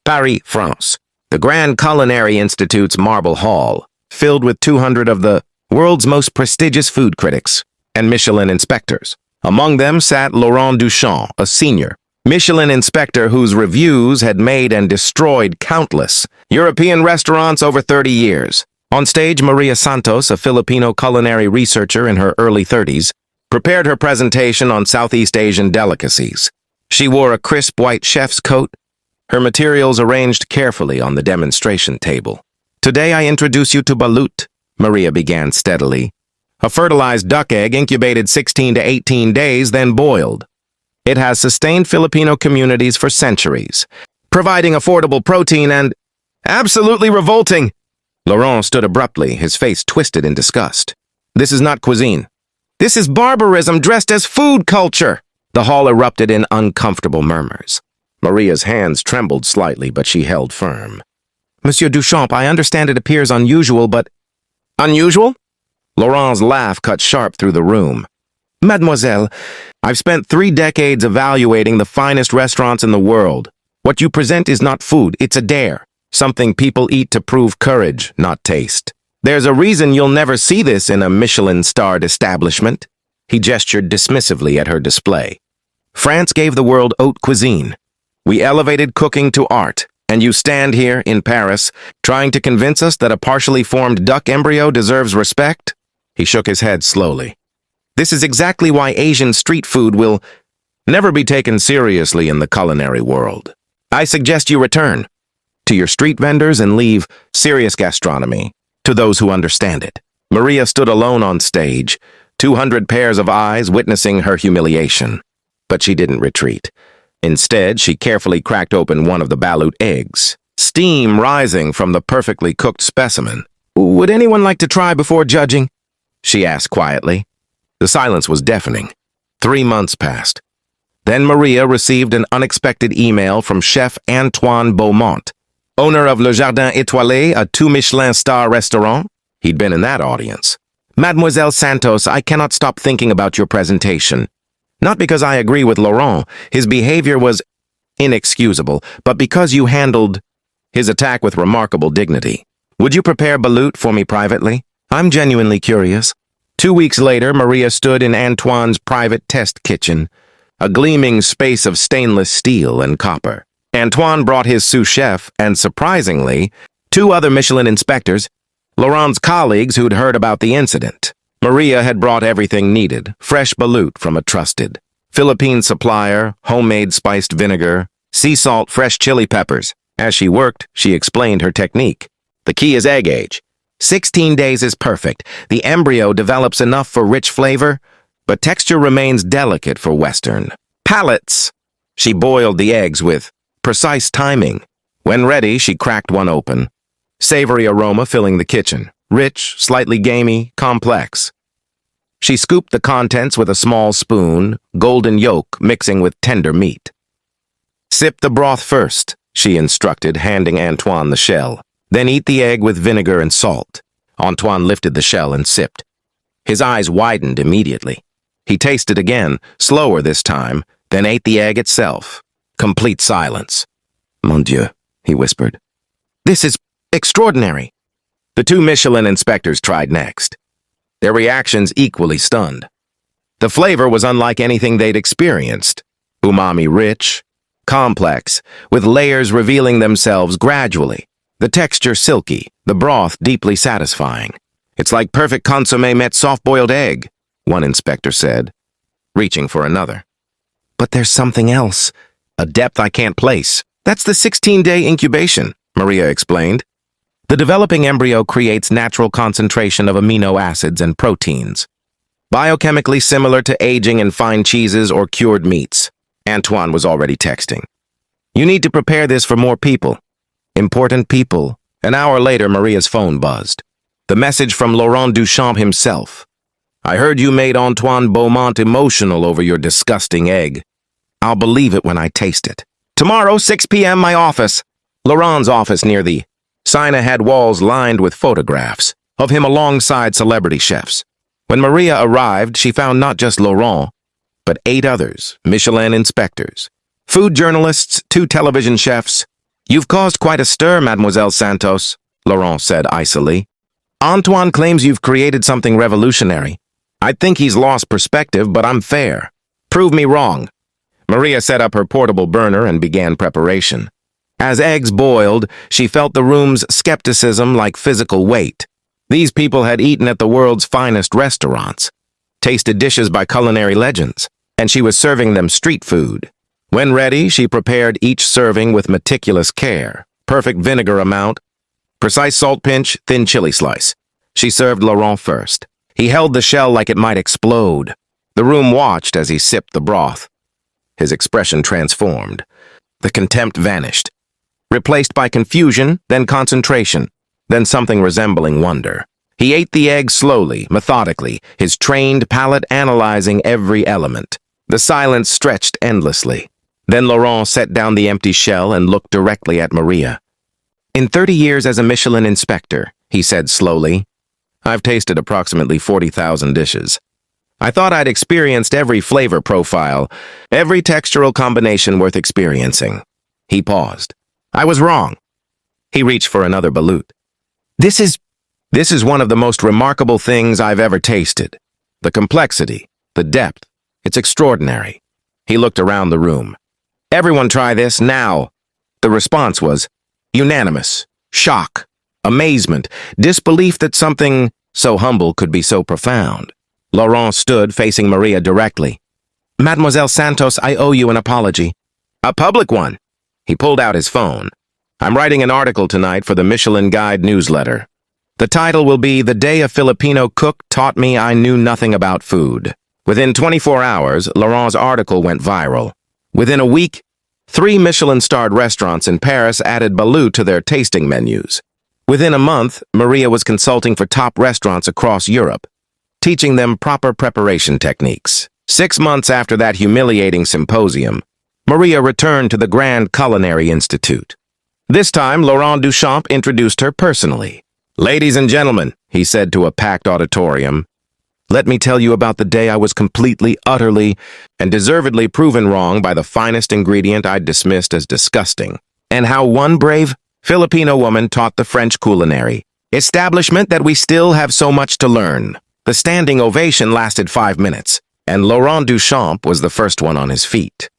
Paris, France. The Grand Culinary Institute's marble hall, filled with 200 of the world's most prestigious food critics and Michelin inspectors. Among them sat Laurent Duchamp, a senior Michelin inspector whose reviews had made and destroyed countless European restaurants over 30 years. On stage, Maria Santos, a Filipino culinary researcher in her early 30s, prepared her presentation on Southeast Asian delicacies. She wore a crisp white chef's coat, her materials arranged carefully on the demonstration table. "Today I introduce you to balut," Maria began steadily. "A fertilized duck egg incubated 16 to 18 days, then boiled. It has sustained Filipino communities for centuries, providing affordable protein and absolutely revolting." Laurent stood abruptly, his face twisted in disgust. "This is not cuisine. This is barbarism dressed as food culture." The hall erupted in uncomfortable murmurs. Maria's hands trembled slightly, but she held firm. "Monsieur Duchamp, I understand it appears unusual, but—" "Unusual?" Laurent's laugh cut sharp through the room. "Mademoiselle, I've spent 3 decades evaluating the finest restaurants in the world. What you present is not food, it's a dare. Something people eat to prove courage, not taste. There's a reason you'll never see this in a Michelin-starred establishment." He gestured dismissively at her display. "France gave the world haute cuisine. We elevated cooking to art, and you stand here in Paris trying to convince us that a partially formed duck embryo deserves respect?" He shook his head slowly. "This is exactly why Asian street food will never be taken seriously in the culinary world. I suggest you return to your street vendors and leave serious gastronomy to those who understand it." Maria stood alone on stage, 200 pairs of eyes witnessing her humiliation. But she didn't retreat. Instead, she carefully cracked open one of the balut eggs, steam rising from the perfectly cooked specimen. "Would anyone like to try before judging?" she asked quietly. The silence was deafening. 3 months passed. Then Maria received an unexpected email from Chef Antoine Beaumont, owner of Le Jardin Étoilé, a 2 Michelin-star restaurant. He'd been in that audience. "Mademoiselle Santos, I cannot stop thinking about your presentation. Not because I agree with Laurent, his behavior was inexcusable, but because you handled his attack with remarkable dignity. Would you prepare balut for me privately? I'm genuinely curious." 2 weeks later, Maria stood in Antoine's private test kitchen, a gleaming space of stainless steel and copper. Antoine brought his sous chef and, surprisingly, 2 other Michelin inspectors, Laurent's colleagues who'd heard about the incident. Maria had brought everything needed, fresh balut from a trusted Philippine supplier, homemade spiced vinegar, sea salt, fresh chili peppers. As she worked, she explained her technique. "The key is egg age. 16 days is perfect. The embryo develops enough for rich flavor, but texture remains delicate for Western palates." She boiled the eggs with precise timing. When ready, she cracked one open. Savory aroma filling the kitchen. Rich, slightly gamey, complex. She scooped the contents with a small spoon, golden yolk mixing with tender meat. "Sip the broth first," she instructed, handing Antoine the shell. "Then eat the egg with vinegar and salt." Antoine lifted the shell and sipped. His eyes widened immediately. He tasted again, slower this time, then ate the egg itself. Complete silence. "Mon Dieu," he whispered. "This is extraordinary." The 2 Michelin inspectors tried next, their reactions equally stunned. The flavor was unlike anything they'd experienced. Umami rich, complex, with layers revealing themselves gradually. The texture silky, the broth deeply satisfying. "It's like perfect consommé met soft-boiled egg," one inspector said, reaching for another. "But there's something else, a depth I can't place. That's the 16-day incubation," Maria explained. "The developing embryo creates natural concentration of amino acids and proteins, biochemically similar to aging in fine cheeses or cured meats." Antoine was already texting. "You need to prepare this for more people. Important people." An hour later, Maria's phone buzzed. The message from Laurent Duchamp himself. "I heard you made Antoine Beaumont emotional over your disgusting egg. I'll believe it when I taste it. Tomorrow, 6 p.m., my office." Laurent's office near the Sina had walls lined with photographs of him alongside celebrity chefs. When Maria arrived, she found not just Laurent, but 8 others, Michelin inspectors, food journalists, 2 television chefs, You've caused quite a stir, Mademoiselle Santos, Laurent said icily. Antoine claims you've created something revolutionary. I think he's lost perspective, but I'm fair. Prove me wrong. Maria set up her portable burner and began preparation. As eggs boiled, she felt the room's skepticism like physical weight. These people had eaten at the world's finest restaurants, tasted dishes by culinary legends, and she was serving them street food. When ready, she prepared each serving with meticulous care. Perfect vinegar amount, precise salt pinch, thin chili slice. She served Laurent first. He held the shell like it might explode. The room watched as he sipped the broth. His expression transformed. The contempt vanished, replaced by confusion, then concentration, then something resembling wonder. He ate the egg slowly, methodically, his trained palate analyzing every element. The silence stretched endlessly. Then Laurent set down the empty shell and looked directly at Maria. In 30 years as a Michelin inspector, he said slowly, I've tasted approximately 40,000 dishes. I thought I'd experienced every flavor profile, every textural combination worth experiencing. He paused. I was wrong. He reached for another balut. This is one of the most remarkable things I've ever tasted. The complexity, the depth, it's extraordinary. He looked around the room. Everyone try this now. The response was unanimous, shock, amazement, disbelief that something so humble could be so profound. Laurent stood facing Maria directly. Mademoiselle Santos, I owe you an apology. A public one. He pulled out his phone. I'm writing an article tonight for the Michelin Guide newsletter. The title will be The Day a Filipino Cook Taught Me I Knew Nothing About Food. Within 24 hours, Laurent's article went viral. Within a week, 3 Michelin-starred restaurants in Paris added Balut to their tasting menus. Within a month, Maria was consulting for top restaurants across Europe, teaching them proper preparation techniques. 6 months after that humiliating symposium, Maria returned to the Grand Culinary Institute. This time, Laurent Duchamp introduced her personally. Ladies and gentlemen, he said to a packed auditorium, let me tell you about the day I was completely, utterly, and deservedly proven wrong by the finest ingredient I'd dismissed as disgusting, and how one brave Filipino woman taught the French culinary establishment that we still have so much to learn. The standing ovation lasted 5 minutes, and Laurent Duchamp was the first one on his feet.